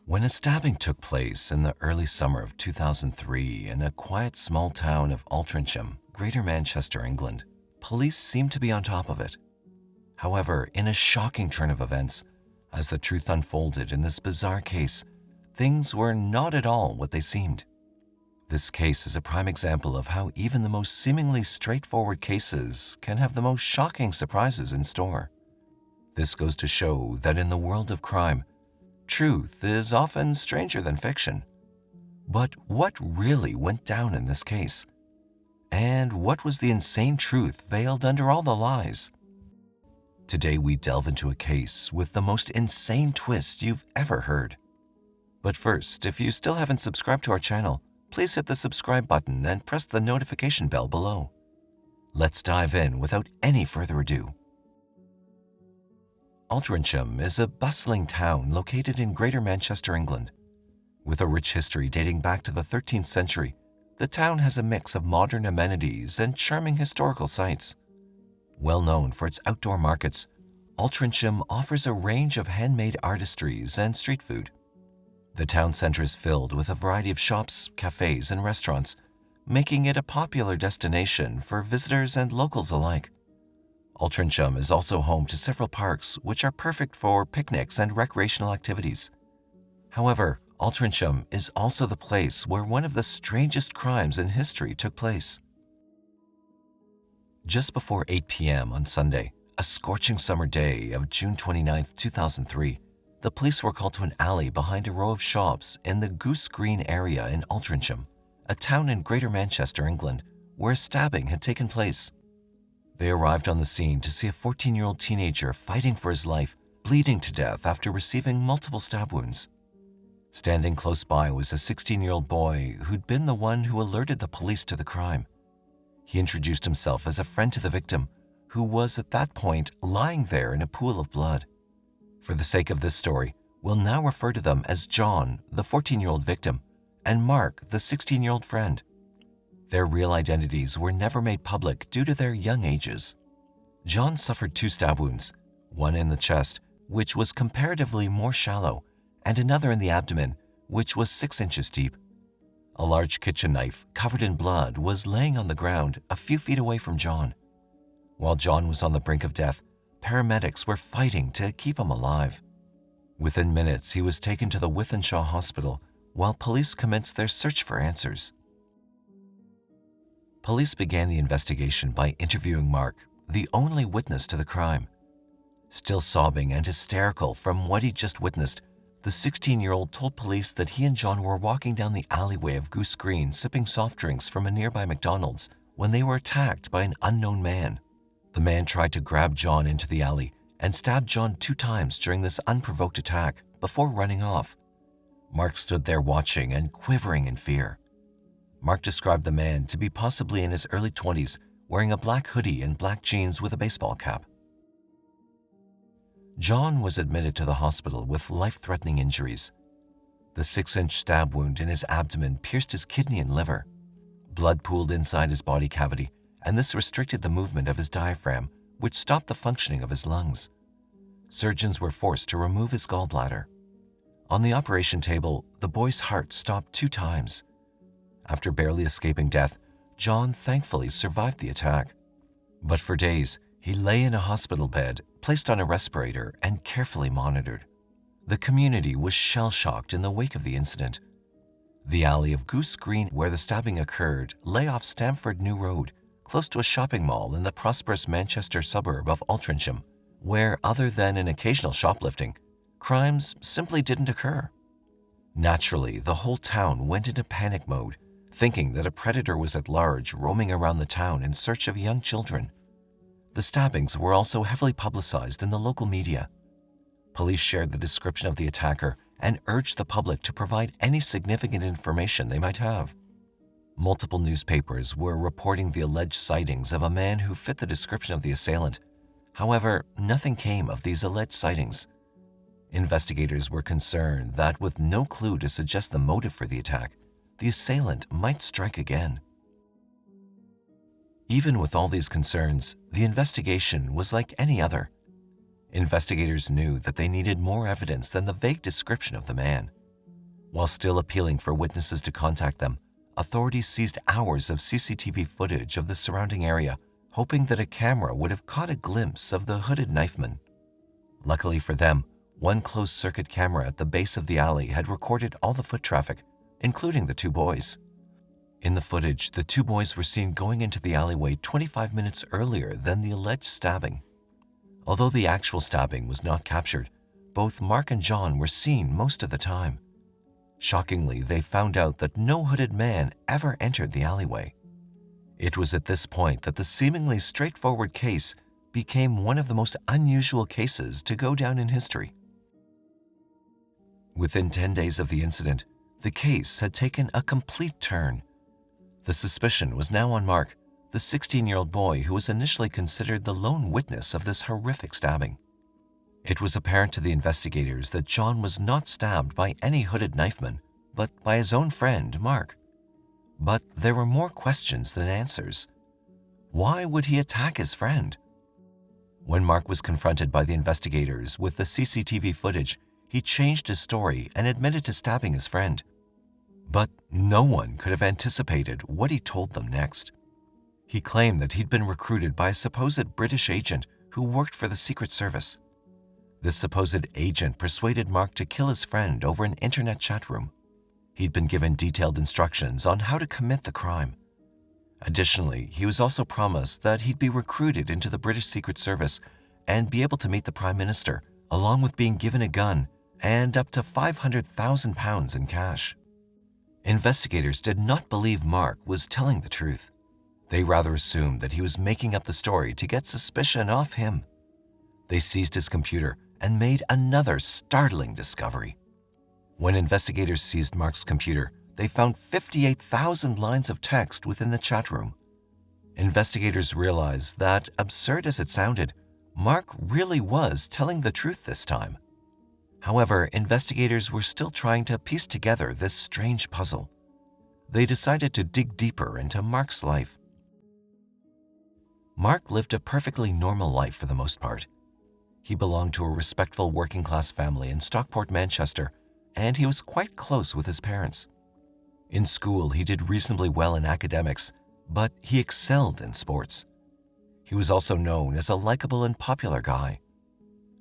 When a stabbing took place in the early summer of 2003 in a quiet small town of Altrincham, Greater Manchester, England, police seemed to be on top of it. However, in a shocking turn of events, as the truth unfolded in this bizarre case, things were not at all what they seemed. This case is a prime example of how even the most seemingly straightforward cases can have the most shocking surprises in store. This goes to show that in the world of crime, truth is often stranger than fiction. But what really went down in this case? And what was the insane truth veiled under all the lies? Today we delve into a case with the most insane twist you've ever heard. But first, if you still haven't subscribed to our channel, please hit the subscribe button and press the notification bell below. Let's dive in without any further ado. Altrincham is a bustling town located in Greater Manchester, England. With a rich history dating back to the 13th century, the town has a mix of modern amenities and charming historical sites. Well known for its outdoor markets, Altrincham offers a range of handmade artistries and street food. The town centre is filled with a variety of shops, cafes, and restaurants, making it a popular destination for visitors and locals alike. Altrincham is also home to several parks which are perfect for picnics and recreational activities. However, Altrincham is also the place where one of the strangest crimes in history took place. Just before 8 p.m. on Sunday, a scorching summer day of June 29, 2003, the police were called to an alley behind a row of shops in the Goose Green area in Altrincham, a town in Greater Manchester, England, where a stabbing had taken place. They arrived on the scene to see a 14-year-old teenager fighting for his life, bleeding to death after receiving multiple stab wounds. Standing close by was a 16-year-old boy who'd been the one who alerted the police to the crime. He introduced himself as a friend to the victim, who was at that point lying there in a pool of blood. For the sake of this story, we'll now refer to them as John, the 14-year-old victim, and Mark, the 16-year-old friend. Their real identities were never made public due to their young ages. John suffered 2 stab wounds, one in the chest, which was comparatively more shallow, and another in the abdomen, which was 6 inches deep. A large kitchen knife, covered in blood, was laying on the ground a few feet away from John. While John was on the brink of death, paramedics were fighting to keep him alive. Within minutes, he was taken to the Wythenshawe Hospital, while police commenced their search for answers. Police began the investigation by interviewing Mark, the only witness to the crime. Still sobbing and hysterical from what he'd just witnessed, the 16-year-old told police that he and John were walking down the alleyway of Goose Green sipping soft drinks from a nearby McDonald's when they were attacked by an unknown man. The man tried to grab John into the alley and stabbed John 2 times during this unprovoked attack before running off. Mark stood there watching and quivering in fear. Mark described the man to be possibly in his early 20s, wearing a black hoodie and black jeans with a baseball cap. John was admitted to the hospital with life-threatening injuries. The 6-inch stab wound in his abdomen pierced his kidney and liver. Blood pooled inside his body cavity, and this restricted the movement of his diaphragm, which stopped the functioning of his lungs. Surgeons were forced to remove his gallbladder. On the operation table, the boy's heart stopped 2 times. After barely escaping death, John thankfully survived the attack. But for days, he lay in a hospital bed, placed on a respirator, and carefully monitored. The community was shell-shocked in the wake of the incident. The alley of Goose Green where the stabbing occurred lay off Stamford New Road, close to a shopping mall in the prosperous Manchester suburb of Altrincham, where, other than an occasional shoplifting, crimes simply didn't occur. Naturally, the whole town went into panic mode, thinking that a predator was at large roaming around the town in search of young children. The stabbings were also heavily publicized in the local media. Police shared the description of the attacker and urged the public to provide any significant information they might have. Multiple newspapers were reporting the alleged sightings of a man who fit the description of the assailant. However, nothing came of these alleged sightings. Investigators were concerned that with no clue to suggest the motive for the attack, the assailant might strike again. Even with all these concerns, the investigation was like any other. Investigators knew that they needed more evidence than the vague description of the man. While still appealing for witnesses to contact them, authorities seized hours of CCTV footage of the surrounding area, hoping that a camera would have caught a glimpse of the hooded knifeman. Luckily for them, one closed-circuit camera at the base of the alley had recorded all the foot traffic, including the two boys. In the footage, the two boys were seen going into the alleyway 25 minutes earlier than the alleged stabbing. Although the actual stabbing was not captured, both Mark and John were seen most of the time. Shockingly, they found out that no hooded man ever entered the alleyway. It was at this point that the seemingly straightforward case became one of the most unusual cases to go down in history. Within 10 days of the incident, the case had taken a complete turn. The suspicion was now on Mark, the 16-year-old boy who was initially considered the lone witness of this horrific stabbing. It was apparent to the investigators that John was not stabbed by any hooded knifeman, but by his own friend, Mark. But there were more questions than answers. Why would he attack his friend? When Mark was confronted by the investigators with the CCTV footage, he changed his story and admitted to stabbing his friend. But no one could have anticipated what he told them next. He claimed that he'd been recruited by a supposed British agent who worked for the Secret Service. This supposed agent persuaded Mark to kill his friend over an internet chat room. He'd been given detailed instructions on how to commit the crime. Additionally, he was also promised that he'd be recruited into the British Secret Service and be able to meet the Prime Minister, along with being given a gun and up to £500,000 in cash. Investigators did not believe Mark was telling the truth. They rather assumed that he was making up the story to get suspicion off him. They seized his computer and made another startling discovery. When investigators seized Mark's computer, they found 58,000 lines of text within the chat room. Investigators realized that, absurd as it sounded, Mark really was telling the truth this time. However, investigators were still trying to piece together this strange puzzle. They decided to dig deeper into Mark's life. Mark lived a perfectly normal life for the most part. He belonged to a respectful working-class family in Stockport, Manchester, and he was quite close with his parents. In school, he did reasonably well in academics, but he excelled in sports. He was also known as a likable and popular guy.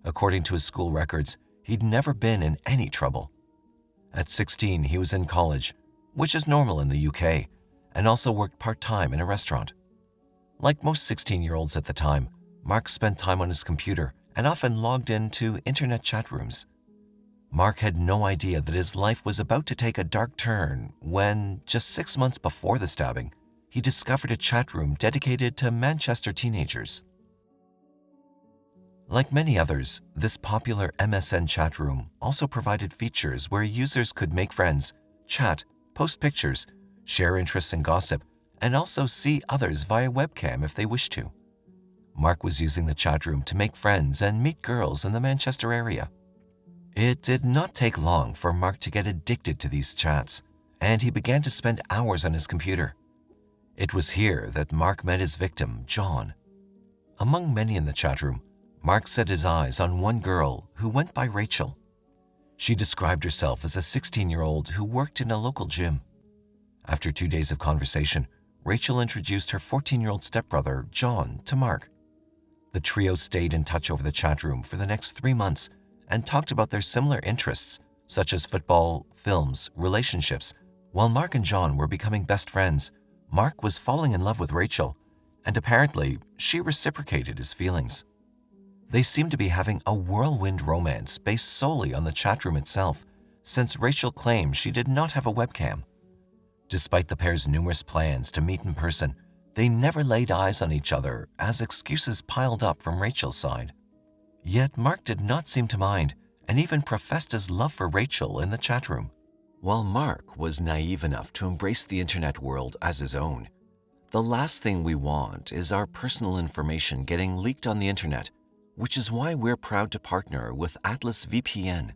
According to his school records, he'd never been in any trouble. At 16, he was in college, which is normal in the UK, and also worked part-time in a restaurant. Like most 16-year-olds at the time, Mark spent time on his computer and often logged into internet chat rooms. Mark had no idea that his life was about to take a dark turn when, just 6 months before the stabbing, he discovered a chat room dedicated to Manchester teenagers. Like many others, this popular MSN chat room also provided features where users could make friends, chat, post pictures, share interests and gossip, and also see others via webcam if they wished to. Mark was using the chat room to make friends and meet girls in the Manchester area. It did not take long for Mark to get addicted to these chats, and he began to spend hours on his computer. It was here that Mark met his victim, John. Among many in the chat room, Mark set his eyes on one girl who went by Rachel. She described herself as a 16-year-old who worked in a local gym. After 2 days of conversation, Rachel introduced her 14-year-old stepbrother, John, to Mark. The trio stayed in touch over the chat room for the next 3 months and talked about their similar interests, such as football, films, relationships. While Mark and John were becoming best friends, Mark was falling in love with Rachel, and apparently she reciprocated his feelings. They seemed to be having a whirlwind romance based solely on the chat room itself, since Rachel claimed she did not have a webcam. Despite the pair's numerous plans to meet in person, they never laid eyes on each other as excuses piled up from Rachel's side. Yet Mark did not seem to mind and even professed his love for Rachel in the chat room. While Mark was naive enough to embrace the internet world as his own, the last thing we want is our personal information getting leaked on the internet, which is why we're proud to partner with Atlas VPN.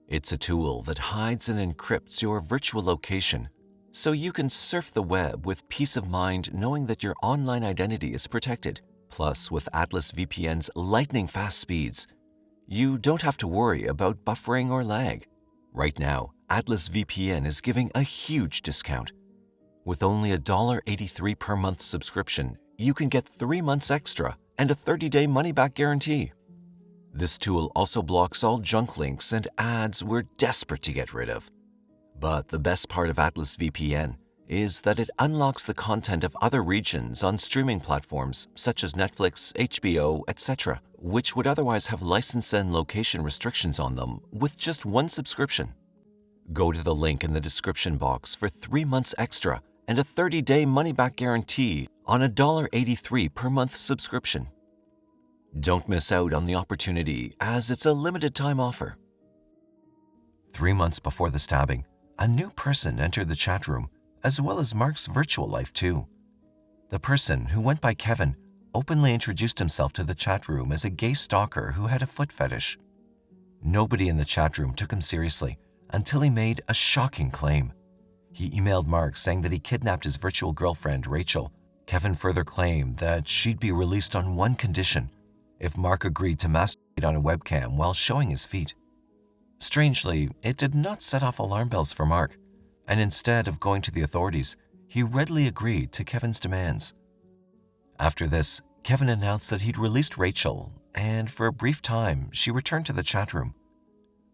It's a tool that hides and encrypts your virtual location, so you can surf the web with peace of mind knowing that your online identity is protected. Plus, with Atlas VPN's lightning-fast speeds, you don't have to worry about buffering or lag. Right now, Atlas VPN is giving a huge discount. With only $1.83 per month subscription, you can get 3 months extra and a 30-day money-back guarantee. This tool also blocks all junk links and ads we're desperate to get rid of. But the best part of Atlas VPN is that it unlocks the content of other regions on streaming platforms such as Netflix, HBO, etc., which would otherwise have license and location restrictions on them with just one subscription. Go to the link in the description box for 3 months extra and a 30-day money-back guarantee on $1.83 per month subscription. Don't miss out on the opportunity, as it's a limited-time offer. 3 months before the stabbing, a new person entered the chat room, as well as Mark's virtual life too. The person, who went by Kevin, openly introduced himself to the chat room as a gay stalker who had a foot fetish. Nobody in the chat room took him seriously until he made a shocking claim. He emailed Mark saying that he kidnapped his virtual girlfriend, Rachel. Kevin further claimed that she'd be released on one condition: if Mark agreed to masturbate on a webcam while showing his feet. Strangely, it did not set off alarm bells for Mark, and instead of going to the authorities, he readily agreed to Kevin's demands. After this, Kevin announced that he'd released Rachel, and for a brief time, she returned to the chat room.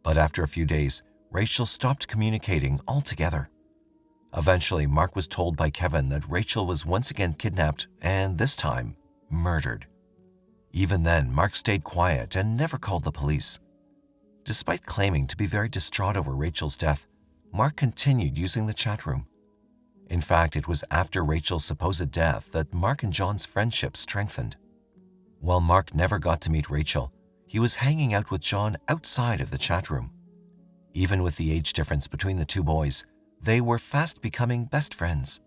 But after a few days, Rachel stopped communicating altogether. Eventually, Mark was told by Kevin that Rachel was once again kidnapped and, this time, murdered. Even then, Mark stayed quiet and never called the police. Despite claiming to be very distraught over Rachel's death, Mark continued using the chat room. In fact, it was after Rachel's supposed death that Mark and John's friendship strengthened. While Mark never got to meet Rachel, he was hanging out with John outside of the chat room. Even with the age difference between the two boys, they were fast becoming best friends.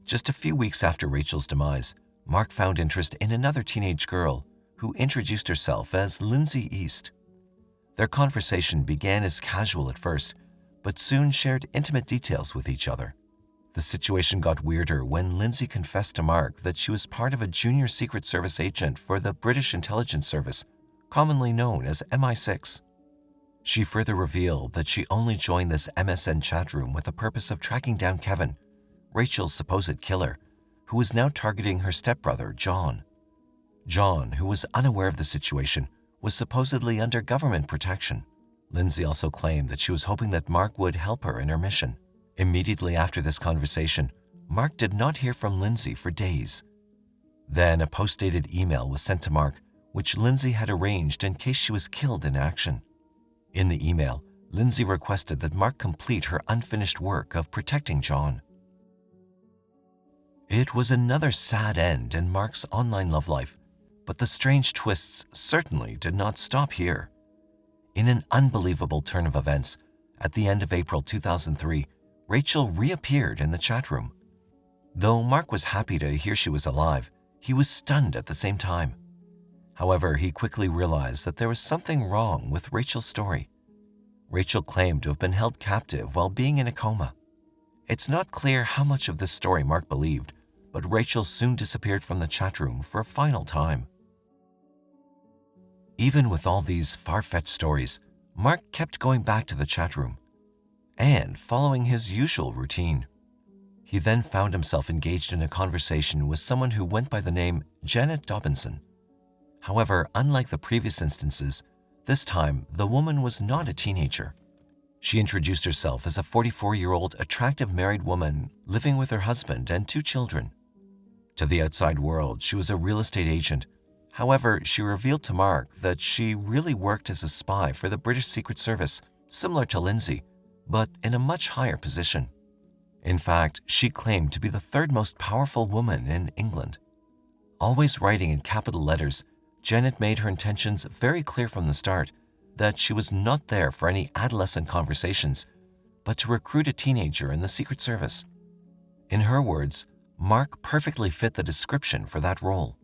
Just a few weeks after Rachel's demise, Mark found interest in another teenage girl who introduced herself as Lindsay East. Their conversation began as casual at first, but soon shared intimate details with each other. The situation got weirder when Lindsay confessed to Mark that she was part of a junior Secret Service agent for the British Intelligence Service, commonly known as MI6. She further revealed that she only joined this MSN chat room with the purpose of tracking down Kevin, Rachel's supposed killer, who was now targeting her stepbrother, John. John, who was unaware of the situation, was supposedly under government protection. Lindsay also claimed that she was hoping that Mark would help her in her mission. Immediately after this conversation, Mark did not hear from Lindsay for days. Then a post-dated email was sent to Mark, which Lindsay had arranged in case she was killed in action. In the email, Lindsay requested that Mark complete her unfinished work of protecting John. It was another sad end in Mark's online love life, but the strange twists certainly did not stop here. In an unbelievable turn of events, at the end of April 2003, Rachel reappeared in the chat room. Though Mark was happy to hear she was alive, he was stunned at the same time. However, he quickly realized that there was something wrong with Rachel's story. Rachel claimed to have been held captive while being in a coma. It's not clear how much of this story Mark believed, but Rachel soon disappeared from the chat room for a final time. Even with all these far-fetched stories, Mark kept going back to the chat room and following his usual routine. He then found himself engaged in a conversation with someone who went by the name Janet Dobbinson. However, unlike the previous instances, this time the woman was not a teenager. She introduced herself as a 44-year-old attractive married woman living with her husband and 2 children. To the outside world, she was a real estate agent. However, she revealed to Mark that she really worked as a spy for the British Secret Service, similar to Lindsay, but in a much higher position. In fact, she claimed to be the 3rd most powerful woman in England. Always writing in capital letters, Janet made her intentions very clear from the start, that she was not there for any adolescent conversations, but to recruit a teenager in the Secret Service. In her words, Mark perfectly fit the description for that role.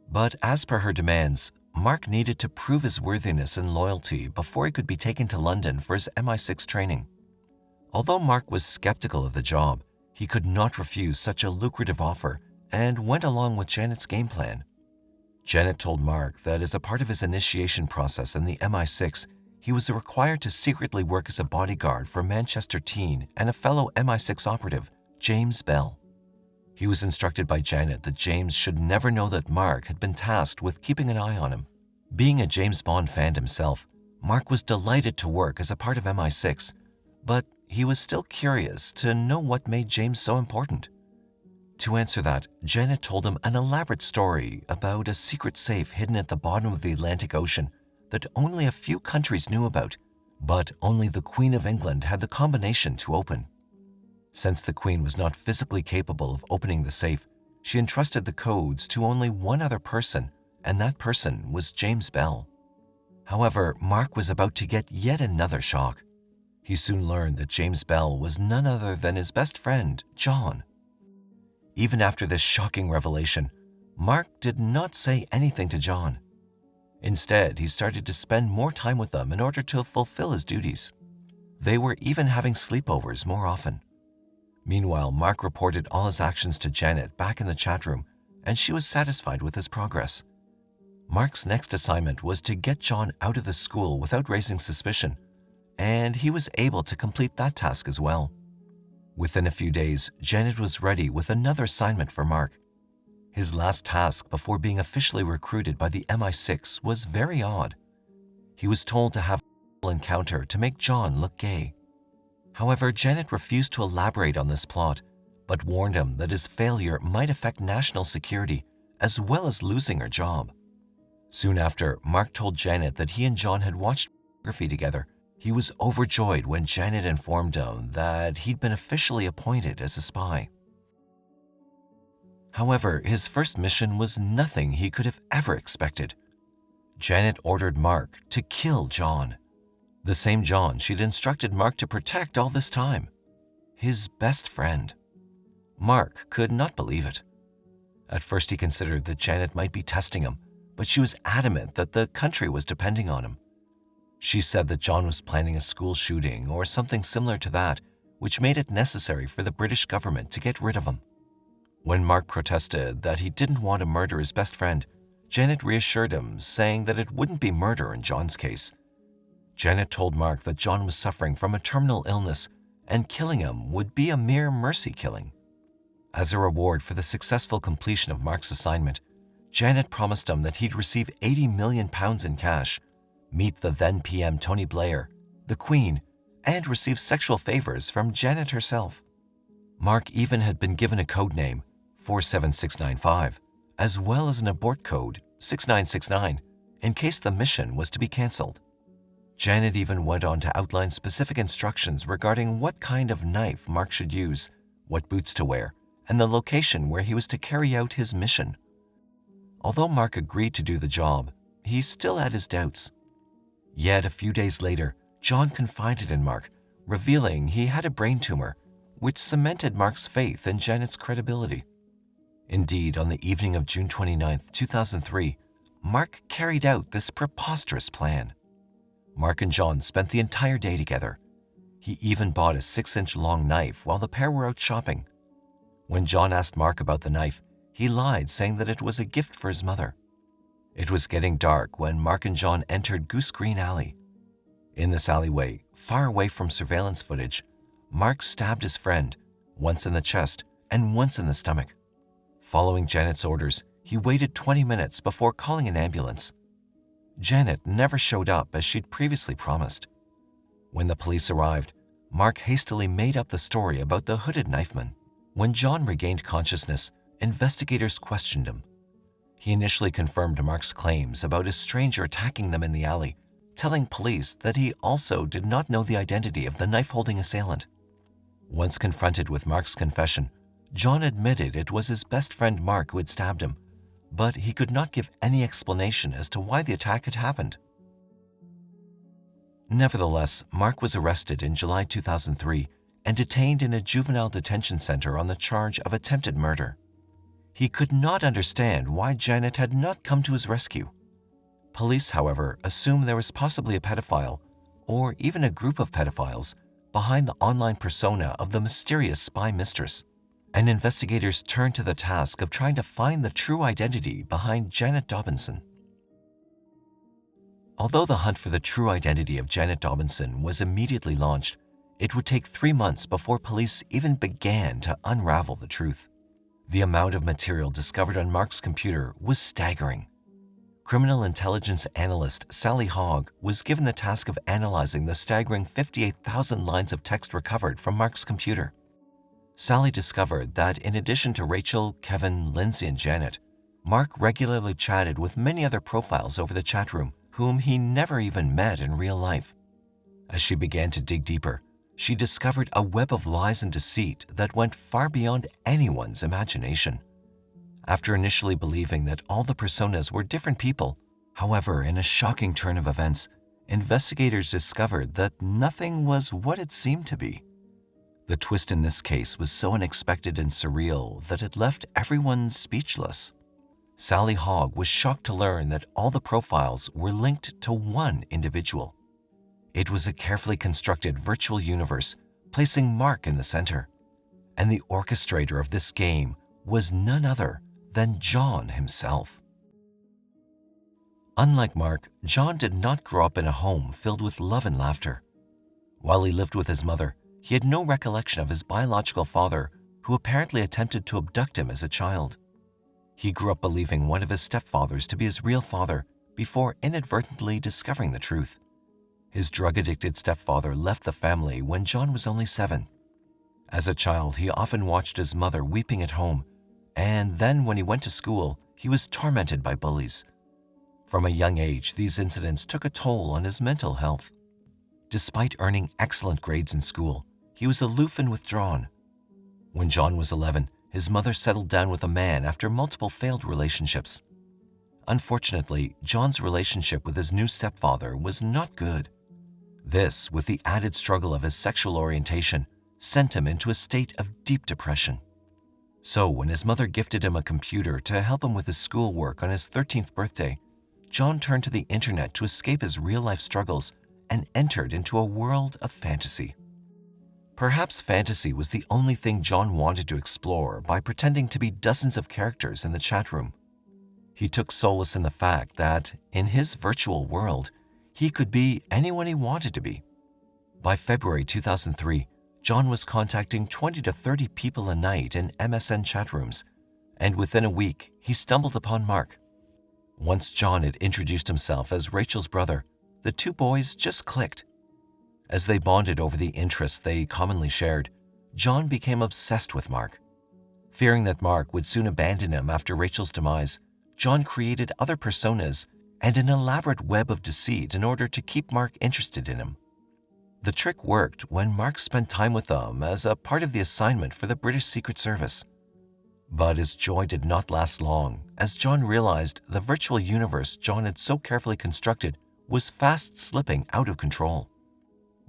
But as per her demands, Mark needed to prove his worthiness and loyalty before he could be taken to London for his MI6 training. Although Mark was skeptical of the job, he could not refuse such a lucrative offer and went along with Janet's game plan. Janet told Mark that as a part of his initiation process in the MI6, he was required to secretly work as a bodyguard for Manchester teen and a fellow MI6 operative, James Bell. He was instructed by Janet that James should never know that Mark had been tasked with keeping an eye on him. Being a James Bond fan himself, Mark was delighted to work as a part of MI6, but he was still curious to know what made James so important. To answer that, Janet told him an elaborate story about a secret safe hidden at the bottom of the Atlantic Ocean that only a few countries knew about, but only the Queen of England had the combination to open. Since the Queen was not physically capable of opening the safe, she entrusted the codes to only one other person, and that person was James Bell. However, Mark was about to get yet another shock. He soon learned that James Bell was none other than his best friend, John. Even after this shocking revelation, Mark did not say anything to John. Instead, he started to spend more time with them in order to fulfill his duties. They were even having sleepovers more often. Meanwhile, Mark reported all his actions to Janet back in the chat room, and she was satisfied with his progress. Mark's next assignment was to get John out of the school without raising suspicion, and he was able to complete that task as well. Within a few days, Janet was ready with another assignment for Mark. His last task before being officially recruited by the MI6 was very odd. He was told to have an encounter to make John look gay. However, Janet refused to elaborate on this plot, but warned him that his failure might affect national security as well as losing her job. Soon after, Mark told Janet that he and John had watched pornography together. He was overjoyed when Janet informed him that he'd been officially appointed as a spy. However, his first mission was nothing he could have ever expected. Janet ordered Mark to kill John. The same John she'd instructed Mark to protect all this time. His best friend. Mark could not believe it. At first he considered that Janet might be testing him, but she was adamant that the country was depending on him. She said that John was planning a school shooting or something similar to that, which made it necessary for the British government to get rid of him. When Mark protested that he didn't want to murder his best friend, Janet reassured him, saying that it wouldn't be murder in John's case. Janet told Mark that John was suffering from a terminal illness and killing him would be a mere mercy killing. As a reward for the successful completion of Mark's assignment, Janet promised him that he'd receive £80 million in cash, meet the then PM Tony Blair, the Queen, and receive sexual favors from Janet herself. Mark even had been given a code name, 47695, as well as an abort code, 6969, in case the mission was to be cancelled. Janet even went on to outline specific instructions regarding what kind of knife Mark should use, what boots to wear, and the location where he was to carry out his mission. Although Mark agreed to do the job, he still had his doubts. Yet a few days later, John confided in Mark, revealing he had a brain tumor, which cemented Mark's faith in Janet's credibility. Indeed, on the evening of June 29, 2003, Mark carried out this preposterous plan. Mark and John spent the entire day together. He even bought a 6-inch long knife while the pair were out shopping. When John asked Mark about the knife, he lied, saying that it was a gift for his mother. It was getting dark when Mark and John entered Goose Green Alley. In this alleyway, far away from surveillance footage, Mark stabbed his friend, once in the chest and once in the stomach. Following Janet's orders, he waited 20 minutes before calling an ambulance. Janet never showed up as she'd previously promised. When the police arrived, Mark hastily made up the story about the hooded knifeman. When John regained consciousness, investigators questioned him. He initially confirmed Mark's claims about a stranger attacking them in the alley, telling police that he also did not know the identity of the knife-holding assailant. Once confronted with Mark's confession, John admitted it was his best friend Mark who had stabbed him, but he could not give any explanation as to why the attack had happened. Nevertheless, Mark was arrested in July 2003 and detained in a juvenile detention center on the charge of attempted murder. He could not understand why Janet had not come to his rescue. Police, however, assumed there was possibly a pedophile, or even a group of pedophiles, behind the online persona of the mysterious spy mistress, and investigators turned to the task of trying to find the true identity behind Janet Dobbinson. Although the hunt for the true identity of Janet Dobbinson was immediately launched, it would take 3 months before police even began to unravel the truth. The amount of material discovered on Mark's computer was staggering. Criminal intelligence analyst Sally Hogg was given the task of analyzing the staggering 58,000 lines of text recovered from Mark's computer. Sally discovered that in addition to Rachel, Kevin, Lindsay, and Janet, Mark regularly chatted with many other profiles over the chat room whom he never even met in real life. As she began to dig deeper, she discovered a web of lies and deceit that went far beyond anyone's imagination. After initially believing that all the personas were different people, however, in a shocking turn of events, investigators discovered that nothing was what it seemed to be. The twist in this case was so unexpected and surreal that it left everyone speechless. Sally Hogg was shocked to learn that all the profiles were linked to one individual. It was a carefully constructed virtual universe, placing Mark in the center. And the orchestrator of this game was none other than John himself. Unlike Mark, John did not grow up in a home filled with love and laughter. While he lived with his mother, he had no recollection of his biological father, who apparently attempted to abduct him as a child. He grew up believing one of his stepfathers to be his real father before inadvertently discovering the truth. His drug-addicted stepfather left the family when John was only 7. As a child, he often watched his mother weeping at home, and then when he went to school, he was tormented by bullies. From a young age, these incidents took a toll on his mental health. Despite earning excellent grades in school, he was aloof and withdrawn. When John was 11, his mother settled down with a man after multiple failed relationships. Unfortunately, John's relationship with his new stepfather was not good. This, with the added struggle of his sexual orientation, sent him into a state of deep depression. So when his mother gifted him a computer to help him with his schoolwork on his 13th birthday, John turned to the internet to escape his real-life struggles and entered into a world of fantasy. Perhaps fantasy was the only thing John wanted to explore by pretending to be dozens of characters in the chat room. He took solace in the fact that, in his virtual world, he could be anyone he wanted to be. By February 2003, John was contacting 20 to 30 people a night in MSN chat rooms, and within a week, he stumbled upon Mark. Once John had introduced himself as Rachel's brother, the two boys just clicked. As they bonded over the interests they commonly shared, John became obsessed with Mark. Fearing that Mark would soon abandon him after Rachel's demise, John created other personas and an elaborate web of deceit in order to keep Mark interested in him. The trick worked when Mark spent time with them as a part of the assignment for the British Secret Service. But his joy did not last long, as John realized the virtual universe John had so carefully constructed was fast slipping out of control.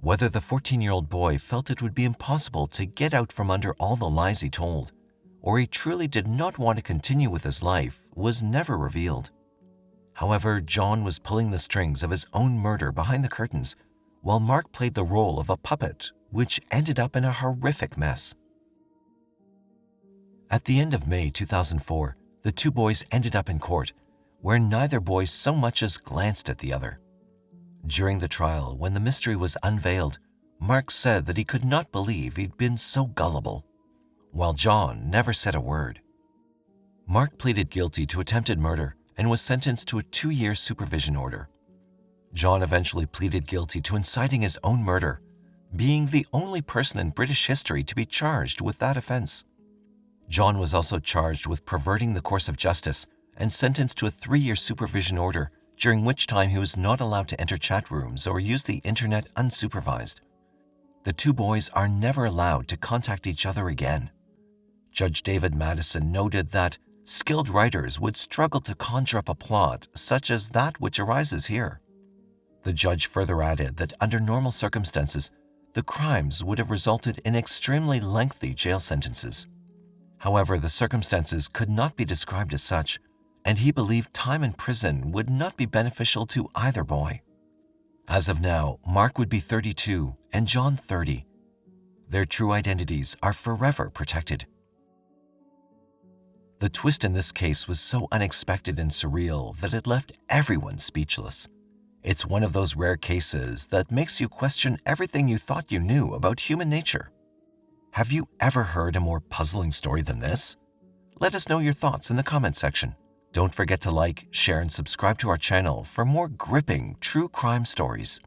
Whether the 14-year-old boy felt it would be impossible to get out from under all the lies he told, or he truly did not want to continue with his life, was never revealed. However, John was pulling the strings of his own murder behind the curtains, while Mark played the role of a puppet, which ended up in a horrific mess. At the end of May 2004, the two boys ended up in court, where neither boy so much as glanced at the other. During the trial, when the mystery was unveiled, Mark said that he could not believe he'd been so gullible, while John never said a word. Mark pleaded guilty to attempted murder and was sentenced to a 2-year supervision order. John eventually pleaded guilty to inciting his own murder, being the only person in British history to be charged with that offense. John was also charged with perverting the course of justice and sentenced to a 3-year supervision order, during which time he was not allowed to enter chat rooms or use the internet unsupervised. The two boys are never allowed to contact each other again. Judge David Madison noted that skilled writers would struggle to conjure up a plot such as that which arises here. The judge further added that under normal circumstances, the crimes would have resulted in extremely lengthy jail sentences. However, the circumstances could not be described as such, and he believed time in prison would not be beneficial to either boy. As of now, Mark would be 32 and John 30. Their true identities are forever protected. The twist in this case was so unexpected and surreal that it left everyone speechless. It's one of those rare cases that makes you question everything you thought you knew about human nature. Have you ever heard a more puzzling story than this? Let us know your thoughts in the comment section. Don't forget to like, share, and subscribe to our channel for more gripping true crime stories.